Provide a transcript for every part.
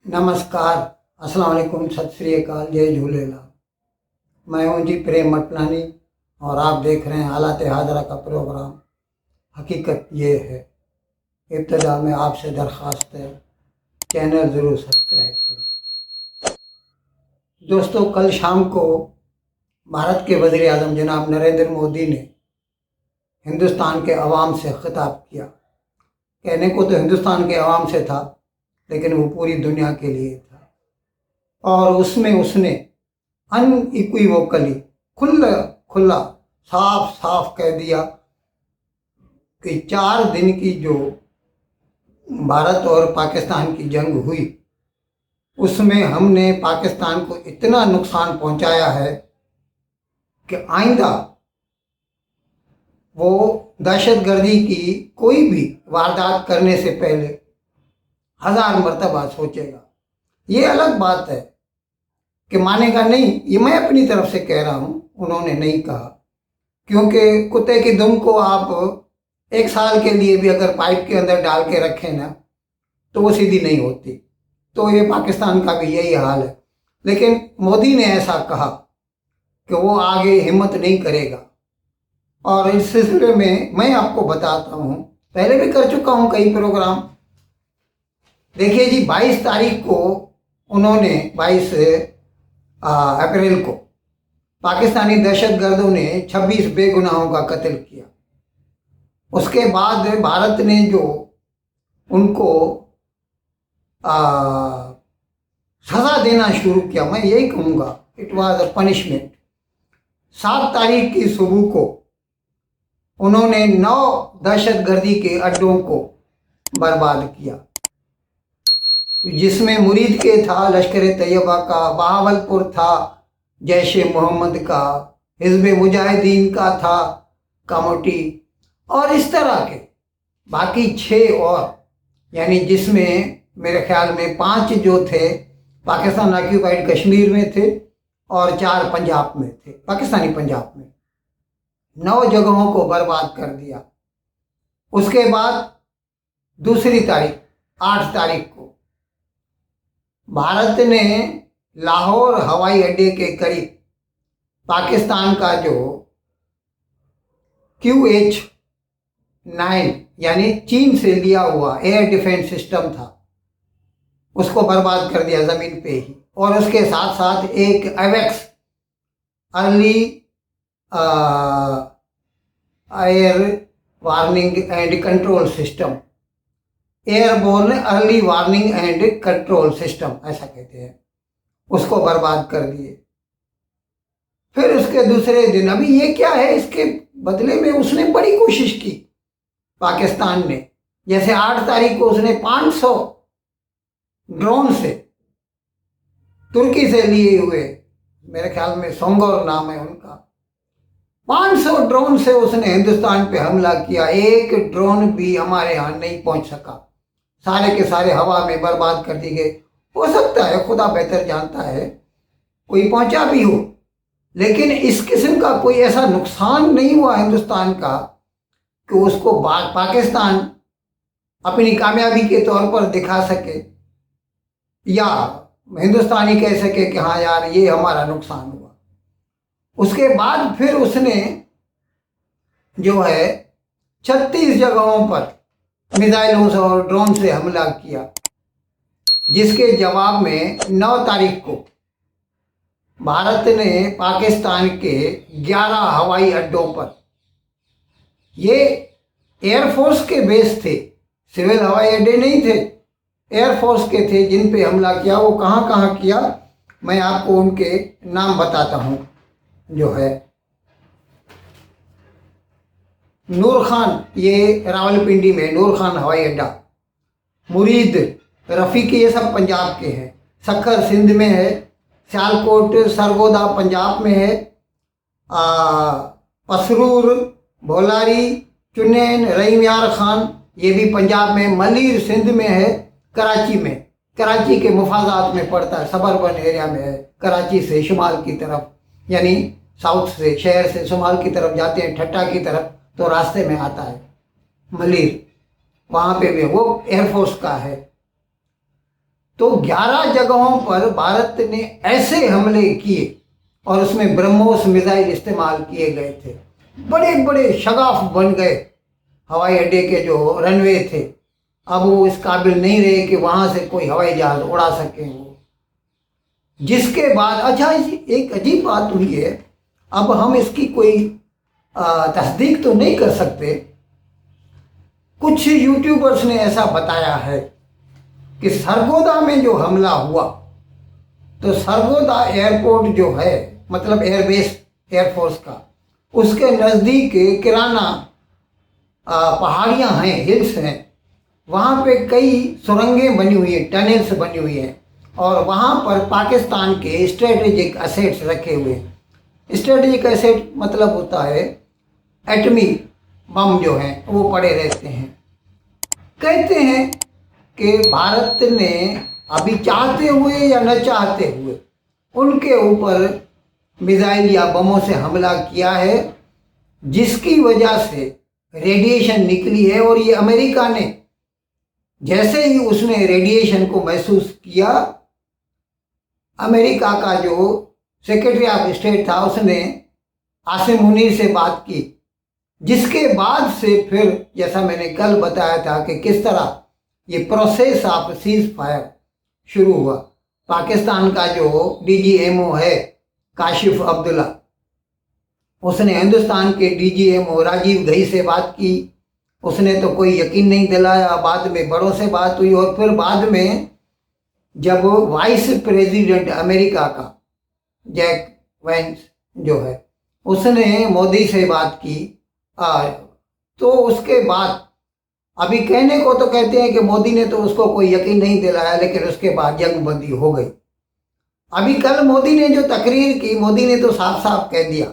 नमस्कार, अस्सलाम वालेकुम, सत श्री अकाल, जय झूलेलाल। मैं हूं जी प्रेम मटनानी और आप देख रहे हैं हालात हाजरा का प्रोग्राम। हकीकत ये है, इब्तदा में आपसे दरख्वास्त है, चैनल ज़रूर सब्सक्राइब करें। दोस्तों, कल शाम को भारत के वज़ीर आज़म जनाब नरेंद्र मोदी ने हिंदुस्तान के अवाम से खिताब किया। कहने को तो हिंदुस्तान के अवाम से था, लेकिन वो पूरी दुनिया के लिए था। और उसमें उसने अनइक्विवोकली खुला खुला साफ साफ कह दिया कि 4 दिन की जो भारत और पाकिस्तान की जंग हुई, उसमें हमने पाकिस्तान को इतना नुकसान पहुंचाया है कि आइंदा वो दहशतगर्दी की कोई भी वारदात करने से पहले 1000 मरतबा सोचेगा। ये अलग बात है कि मानेगा नहीं, ये मैं अपनी तरफ से कह रहा हूँ, उन्होंने नहीं कहा। क्योंकि कुत्ते की दुम को आप 1 साल के लिए भी अगर पाइप के अंदर डाल के रखें ना, तो वो सीधी नहीं होती। तो ये पाकिस्तान का भी यही हाल है। लेकिन मोदी ने ऐसा कहा कि वो आगे हिम्मत नहीं करेगा। और इस सिलसिले में मैं आपको बताता हूँ, पहले भी कर चुका हूँ कई प्रोग्राम। देखिए जी, 22 तारीख को उन्होंने 22 अप्रैल को पाकिस्तानी दहशतगर्दों ने 26 बेगुनाहों का कत्ल किया। उसके बाद भारत ने जो उनको सज़ा देना शुरू किया, मैं यही कहूँगा, इट वाज अ पनिशमेंट। 7 तारीख की सुबह को उन्होंने 9 दहशतगर्दी के अड्डों को बर्बाद किया, जिसमें मुरीद के था, लश्कर तैयबा का, बहावलपुर था, जैश मोहम्मद का, हिज़्ब मुजाहिदीन का था, कमोटी, और इस तरह के बाकी 6 और, यानी जिसमें मेरे ख्याल में 5 जो थे पाकिस्तान ऑक्यूपाइड कश्मीर में थे और 4 पंजाब में थे, पाकिस्तानी पंजाब में। 9 जगहों को बर्बाद कर दिया। उसके बाद दूसरी तारीख 8 तारीख को भारत ने लाहौर हवाई अड्डे के करीब पाकिस्तान का जो QH-9 यानी चीन से लिया हुआ एयर डिफेंस सिस्टम था, उसको बर्बाद कर दिया ज़मीन पे ही। और उसके साथ साथ एक एवेक्स early air warning and control system, airborne early warning and control system ऐसा कहते हैं, उसको बर्बाद कर दिए। फिर उसके दूसरे दिन, अभी ये क्या है, इसके बदले में उसने बड़ी कोशिश की पाकिस्तान ने। जैसे 8 तारीख को उसने 500 ड्रोन से, तुर्की से लिए हुए, मेरे ख्याल में सोंगोर नाम है उनका, 500 ड्रोन से उसने हिंदुस्तान पे हमला किया। एक ड्रोन भी हमारे यहाँ नहीं पहुंच सका, सारे के सारे हवा में बर्बाद कर दिए गए। हो सकता है, खुदा बेहतर जानता है, कोई पहुंचा भी हो, लेकिन इस किस्म का कोई ऐसा नुकसान नहीं हुआ हिंदुस्तान का कि उसको पाकिस्तान अपनी कामयाबी के तौर पर दिखा सके या हिंदुस्तानी कह सके कि हाँ यार, ये हमारा नुकसान हुआ। उसके बाद फिर उसने जो है 36 जगहों पर मिसाइलों से और ड्रोन से हमला किया, जिसके जवाब में 9 तारीख को भारत ने पाकिस्तान के 11 हवाई अड्डों पर, ये एयरफोर्स के बेस थे, सिविल हवाई अड्डे नहीं थे, एयरफोर्स के थे, जिन पे हमला किया। वो कहाँ कहाँ किया, मैं आपको उनके नाम बताता हूँ। जो है नूर खान, ये रावलपिंडी में नूर खान हवाई अड्डा, मुरीद, रफ़ीकी, ये सब पंजाब के हैं। सक्खर सिंध में है, सियालकोट सरगोदा पंजाब में है, पसरूर, भोलारी, चुनैन, रहीम यार खान, ये भी पंजाब में, मलीर सिंध में है, कराची में, कराची के मुफाजात में पड़ता है, सबर्बन एरिया में है। कराची से शुमाल की तरफ, यानी साउथ से, शहर से शुमाल की तरफ जाते हैं ठट्टा की तरफ, तो रास्ते में आता है मलीर, वहाँ पे भी वो एयरफोर्स का है। तो 11 जगहों पर भारत ने ऐसे हमले किए और उसमें ब्रह्मोस मिसाइल इस्तेमाल किए गए थे। बड़े बड़े शगाफ बन गए हवाई अड्डे के जो रनवे थे, अब वो इस काबिल नहीं रहे कि वहाँ से कोई हवाई जहाज उड़ा सके वो। जिसके बाद अच्छा एक अजीब बात हुई है, अब हम इसकी कोई तस्दीक तो नहीं कर सकते। कुछ यूट्यूबर्स ने ऐसा बताया है कि सरगोदा में जो हमला हुआ, तो सरगोदा एयरपोर्ट जो है, मतलब एयरबेस एयरफोर्स का, उसके नज़दीक किराना पहाड़ियाँ हैं, हिल्स हैं, वहाँ पे कई सुरंगें बनी हुई हैं, टनल्स बनी हुई हैं, और वहाँ पर पाकिस्तान के स्ट्रेटेजिक एसेट्स रखे हुए हैं। स्ट्रेटेजिक एसेट मतलब होता है एटमी बम जो हैं वो पड़े रहते हैं। कहते हैं कि भारत ने अभी चाहते हुए या न चाहते हुए उनके ऊपर मिसाइल या बमों से हमला किया है, जिसकी वजह से रेडिएशन निकली है। और ये अमेरिका ने जैसे ही उसने रेडिएशन को महसूस किया, अमेरिका का जो सेक्रेटरी ऑफ स्टेट था उसने आसिम मुनीर से बात की, जिसके बाद से फिर जैसा मैंने कल बताया था कि किस तरह ये प्रोसेस ऑफ सीज फायर शुरू हुआ। पाकिस्तान का जो डीजीएमओ है काशिफ अब्दुल्ला, उसने हिंदुस्तान के डीजीएमओ राजीव घई से बात की। उसने तो कोई यकीन नहीं दिलाया, बाद में बड़ों से बात हुई, और फिर बाद में जब वाइस प्रेसिडेंट अमेरिका का जैक वेंस जो है उसने मोदी से बात की, तो उसके बाद अभी कहने को तो कहते हैं कि मोदी ने तो उसको कोई यकीन नहीं दिलाया, लेकिन उसके बाद जंगबंदी हो गई। अभी कल मोदी ने जो तकरीर की, मोदी ने तो साफ साफ कह दिया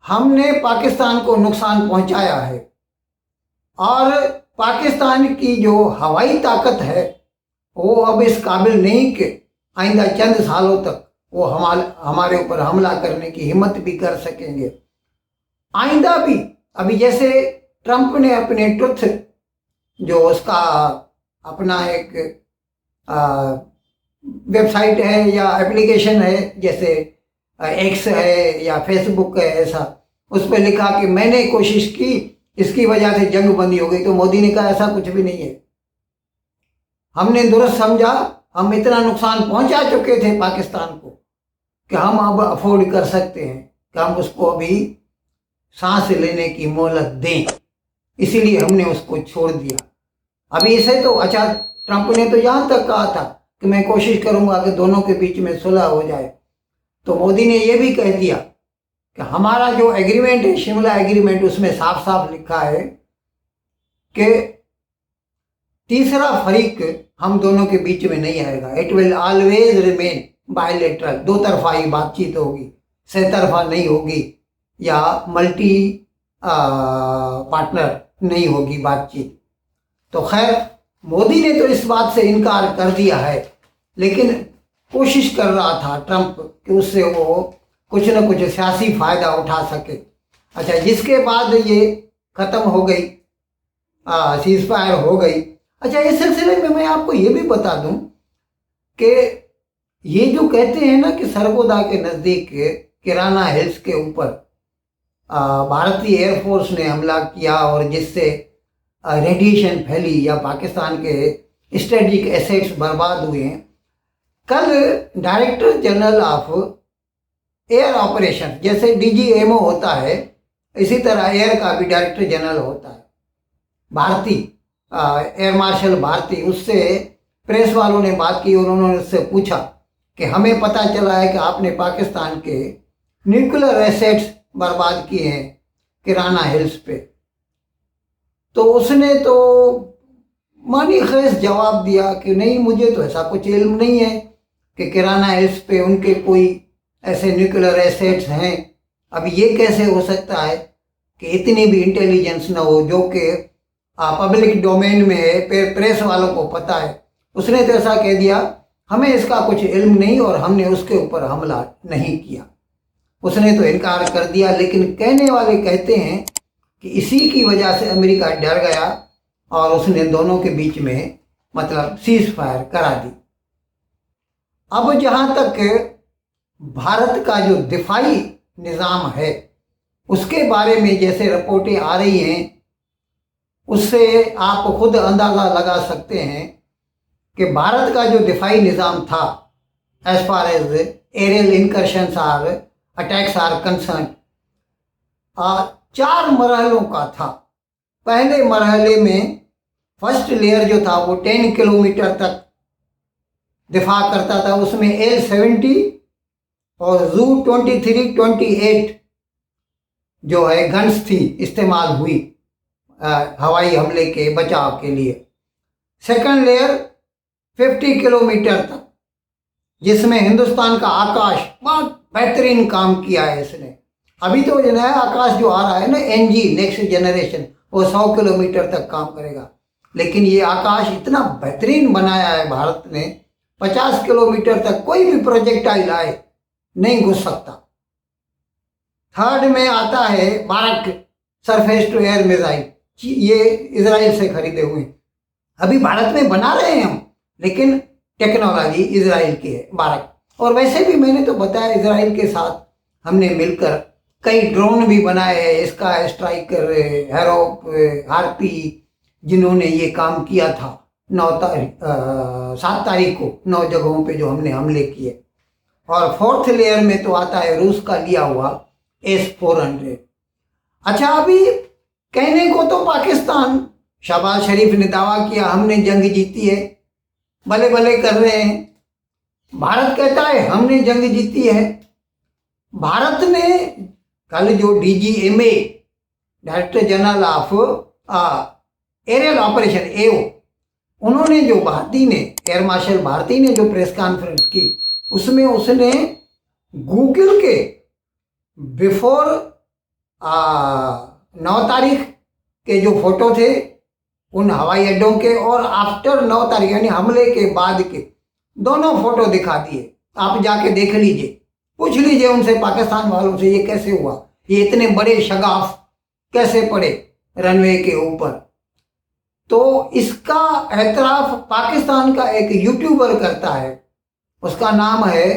हमने पाकिस्तान को नुकसान पहुंचाया है, और पाकिस्तान की जो हवाई ताकत है वो अब इस काबिल नहीं कि आइंदा चंद सालों तक वो हमारे ऊपर हमला करने की हिम्मत भी कर सकेंगे। आइंदा भी अभी जैसे ट्रंप ने अपने ट्रुथ जो उसका अपना एक वेबसाइट है या एप्लीकेशन है, जैसे एक्स है या फेसबुक है, ऐसा उस पर लिखा कि मैंने कोशिश की, इसकी वजह से जंग बंदी हो गई। तो मोदी ने कहा ऐसा कुछ भी नहीं है, हमने दुरुस्त समझा, हम इतना नुकसान पहुंचा चुके थे पाकिस्तान को कि हम अब अफोर्ड कर सकते हैं कि हम उसको अभी सांस लेने की मोहलत दें, इसीलिए हमने उसको छोड़ दिया। अभी इसे तो अच्छा, ट्रंप ने तो यहाँ तक कहा था कि मैं कोशिश करूंगा कि दोनों के बीच में सुलह हो जाए। तो मोदी ने यह भी कह दिया कि हमारा जो एग्रीमेंट है, शिमला एग्रीमेंट, उसमें साफ साफ लिखा है कि तीसरा फरीक हम दोनों के बीच में नहीं आएगा। It will always remain bilateral, दो तरफा ही बातचीत होगी, सहतरफा नहीं होगी या मल्टी पार्टनर नहीं होगी बातचीत। तो खैर मोदी ने तो इस बात से इनकार कर दिया है, लेकिन कोशिश कर रहा था ट्रंप कि उससे वो कुछ न कुछ सियासी फायदा उठा सके। अच्छा, जिसके बाद ये खत्म हो गई, सीज फायर हो गई। अच्छा, इस सिलसिले में मैं आपको ये भी बता दूं कि ये जो कहते हैं ना कि सरगोदा के नज़दीक किराना हिल्स के ऊपर भारतीय एयरफोर्स ने हमला किया और जिससे रेडिएशन फैली या पाकिस्तान के स्ट्रेटेजिक एसेट्स बर्बाद हुए हैं। कल director general of air operation, जैसे डीजीएमओ होता है, इसी तरह एयर का भी डायरेक्टर जनरल होता है, भारती एयर मार्शल भारती, उससे प्रेस वालों ने बात की और उन्होंने उससे पूछा कि हमें पता चला है कि आपने पाकिस्तान के न्यूक्लियर एसेट्स बर्बाद किए हैं किराना हिल्स पे। तो उसने तो मानी खेस जवाब दिया कि नहीं, मुझे तो ऐसा कुछ इल्म नहीं है कि किराना हिल्स पे उनके कोई ऐसे न्यूक्लियर एसेट्स हैं। अब ये कैसे हो सकता है कि इतनी भी इंटेलिजेंस ना हो, जो कि पब्लिक डोमेन में है, प्रेस वालों को पता है। उसने तो ऐसा कह दिया हमें इसका कुछ इल्म नहीं और हमने उसके ऊपर हमला नहीं किया। उसने तो इनकार कर दिया, लेकिन कहने वाले कहते हैं कि इसी की वजह से अमेरिका डर गया और उसने दोनों के बीच में मतलब सीज फायर करा दी। अब जहां तक भारत का जो दिफाई निज़ाम है उसके बारे में जैसे रिपोर्टें आ रही हैं, उससे आप खुद अंदाज़ा लगा सकते हैं कि भारत का जो दिफाई निज़ाम था as far as aerial incursions or attacks are concern, 4 मरहलों का था। पहले मरहले में फर्स्ट लेयर जो था वो 10 किलोमीटर तक दिफा करता था, उसमें L-70 और Zu-23, 28 जो है गन्स थी इस्तेमाल हुई हवाई हमले के बचाव के लिए। सेकंड लेयर 50 किलोमीटर तक, जिसमें हिंदुस्तान का आकाश बहुत बेहतरीन काम किया है इसने। अभी तो जो नया आकाश जो आ रहा है ना, NG नेक्स्ट जनरेशन, वो 100 किलोमीटर तक काम करेगा, लेकिन ये आकाश इतना बेहतरीन बनाया है भारत ने, 50 किलोमीटर तक कोई भी प्रोजेक्टाइल आए नहीं घुस सकता। थर्ड में आता है बारक सरफेस टू एयर मिसाइल, ये इजराइल से खरीदे हुए, अभी भारत में बना रहे हैं हम, लेकिन टेक्नोलॉजी इजराइल की है बारक। और वैसे भी मैंने तो बताया इजराइल के साथ हमने मिलकर कई ड्रोन भी बनाए हैं, इसका स्ट्राइकर, हेरोप, हार्पी, जिन्होंने ये काम किया था 7 तारीख को 9 जगहों पे जो हमने हमले किए। और फोर्थ लेयर में तो आता है रूस का लिया हुआ S-400। अच्छा, अभी कहने को तो पाकिस्तान, शहबाज शरीफ ने दावा किया हमने जंग जीती है, भले भले कर रहे हैं। भारत कहता है हमने जंग जीती है। भारत ने कल जो DGMA, director general of aerial operation, AO, उन्होंने जो भारती ने, एयर मार्शल भारती ने जो प्रेस कॉन्फ्रेंस की, उसमें उसने गूगल के बिफोर 9 तारीख के जो फोटो थे उन हवाई अड्डों के, और आफ्टर 9 तारीख यानी हमले के बाद के दोनों फोटो दिखा दिए। आप जाके देख लीजिए, पूछ लीजिए उनसे, पाकिस्तान वालों से, ये कैसे हुआ, ये इतने बड़े शगाफ कैसे पड़े रनवे के ऊपर। तो इसका एतराफ पाकिस्तान का एक यूट्यूबर करता है, उसका नाम है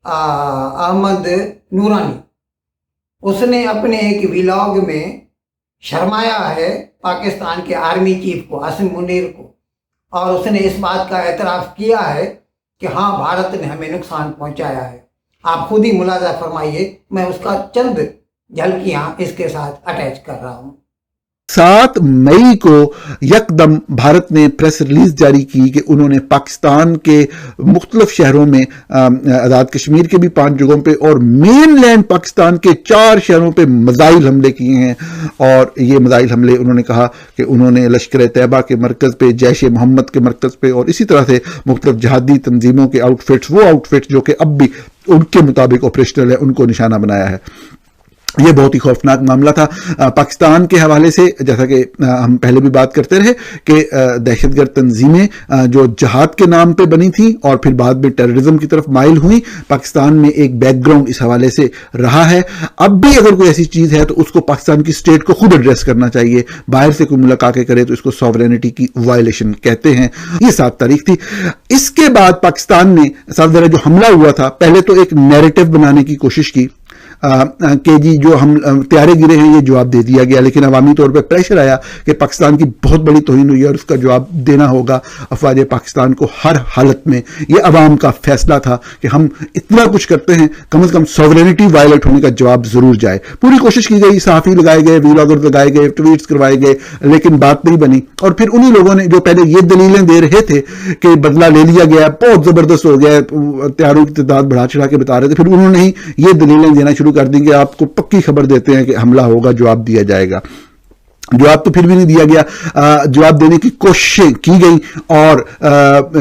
अहमद नूरानी। उसने अपने एक व्लॉग में शर्माया है पाकिस्तान के आर्मी चीफ को, आसिम मुनीर को, और उसने इस बात का एतराफ़ किया है कि हाँ, भारत ने हमें नुकसान पहुंचाया है। आप खुद ही मुलाजा फरमाइए, मैं उसका चंद झलकियां इसके साथ अटैच कर रहा हूं। 7 मई को यकदम भारत ने प्रेस रिलीज जारी की कि उन्होंने पाकिस्तान के मुख्तलिफ शहरों में, आज़ाद कश्मीर के भी 5 जगहों पे और मेन लैंड पाकिस्तान के 4 शहरों पे मिसाइल हमले किए हैं। और ये मिसाइल हमले उन्होंने कहा कि उन्होंने लश्कर तैयबा के मरकज़ पे, जैश मोहम्मद के मरकज़ पे और इसी तरह से मुख्तलिफ जहादी तंजीमों के आउटफिट्स, वो आउटफिट्स जो कि अब भी उनके मुताबिक ऑपरेशनल है, उनको निशाना बनाया है। ये बहुत ही खौफनाक मामला था। पाकिस्तान के हवाले से, जैसा कि हम पहले भी बात करते रहे कि दहशतगर्द तंजीमें जो जहाद के नाम पे बनी थी और फिर बाद में टेररिज्म की तरफ माइल हुई, पाकिस्तान में एक बैकग्राउंड इस हवाले से रहा है। अब भी अगर कोई ऐसी चीज़ है तो उसको पाकिस्तान की स्टेट को खुद एड्रेस करना चाहिए। बाहर से कोई मुलाकातें करे तो इसको सॉवरेनिटी की वायलेशन कहते हैं। ये 7 तारीख थी। इसके बाद पाकिस्तान ने साथ जो हमला हुआ था, पहले तो एक नैरेटिव बनाने की कोशिश की कि जी जो हम त्यारे गिरे हैं ये जवाब दे दिया गया, लेकिन अवामी तौर पे प्रेशर आया कि पाकिस्तान की बहुत बड़ी तौहीन हुई है और उसका जवाब देना होगा अफवाज पाकिस्तान को हर हालत में। ये अवाम का फैसला था कि हम इतना कुछ करते हैं, कम से कम सॉवरेनिटी वायलेट होने का जवाब जरूर जाए। पूरी कोशिश की गई, सहाफ़ी लगाए गए, व्लॉगर लगाए गए, ट्वीट्स करवाए गए, लेकिन बात नहीं बनी। और फिर उन्हीं लोगों ने जो पहले ये दलीलें दे रहे थे कि बदला ले लिया गया, बहुत जबरदस्त हो गया, त्यारों की तादाद बढ़ा चढ़ा के बता रहे थे, फिर उन्होंने ही ये दलीलें देना शुरू कर देंगे, आपको पक्की खबर देते हैं कि हमला होगा, जवाब दिया जाएगा। जवाब तो फिर भी नहीं दिया गया। जवाब देने की कोशिशें की गई और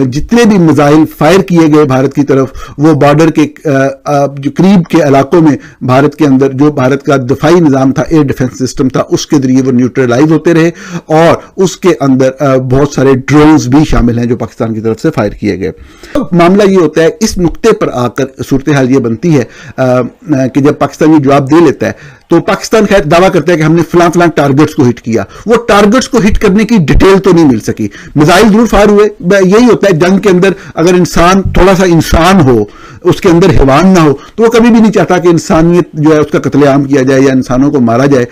जितने भी मिसाइल फायर किए गए भारत की तरफ, वो बॉर्डर के जो करीब के इलाकों में भारत के अंदर जो भारत का दफाई निज़ाम था, एयर डिफेंस सिस्टम था, उसके जरिए वो न्यूट्रलाइज होते रहे। और उसके अंदर बहुत सारे ड्रोन्स भी शामिल हैं जो पाकिस्तान की तरफ से फायर किए गए। तो मामला ये होता है, इस नुक्ते पर आकर सूरत हाल ये बनती है कि जब पाकिस्तान ये जवाब दे लेता है तो पाकिस्तान खैर दावा करता है कि हमने फलां फलां टारगेट्स को हिट किया। वो टारगेट्स को हिट करने की डिटेल तो नहीं मिल सकी। मिसाइल जरूर फायर हुए। यही होता है जंग के अंदर, अगर इंसान थोड़ा सा इंसान हो, उसके अंदर हैवान ना हो, तो वो कभी भी नहीं चाहता कि इंसानियत जो है उसका कत्लेआम किया जाए या इंसानों को मारा जाए।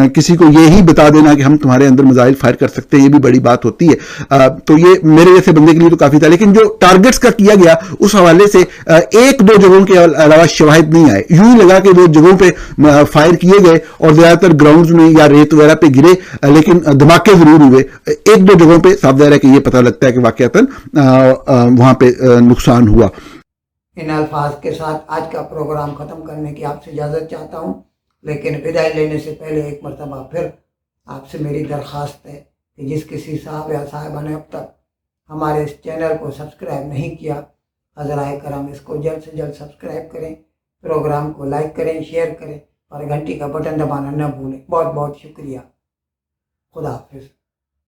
किसी को ये ही बता देना कि हम तुम्हारे अंदर मिसाइल फायर कर सकते हैं, ये भी बड़ी बात होती है। तो ये मेरे जैसे बंदे के लिए तो काफी था, लेकिन जो टारगेट्स का किया गया उस हवाले से एक दो जगहों के अलावा शवाहिद नहीं आए। यूं ही लगा कि वो जगहों पे फायर किए गए और ज्यादातर ग्राउंड्स में या रेत वगैरह पे गिरे, लेकिन धमाके जरूर हुए। एक दो जगहों पे साफ ज़ाहिर है कि ये पता लगता है कि वाकयातन वहां पे नुकसान हुआ। इन अल्फाज के साथ आज का प्रोग्राम ख़त्म करने की आपसे इजाज़त चाहता हूँ, लेकिन विदाई लेने से पहले एक मरतबा फिर आपसे मेरी दरख्वास्त है कि जिस किसी साहब या साहिबा ने अब तक हमारे इस चैनल को सब्सक्राइब नहीं किया, हज़राए करम इसको जल्द से जल्द सब्सक्राइब करें, प्रोग्राम को लाइक करें, शेयर करें और घंटी का बटन दबाना न भूलें। बहुत बहुत शुक्रिया। खुदा हाफिज़।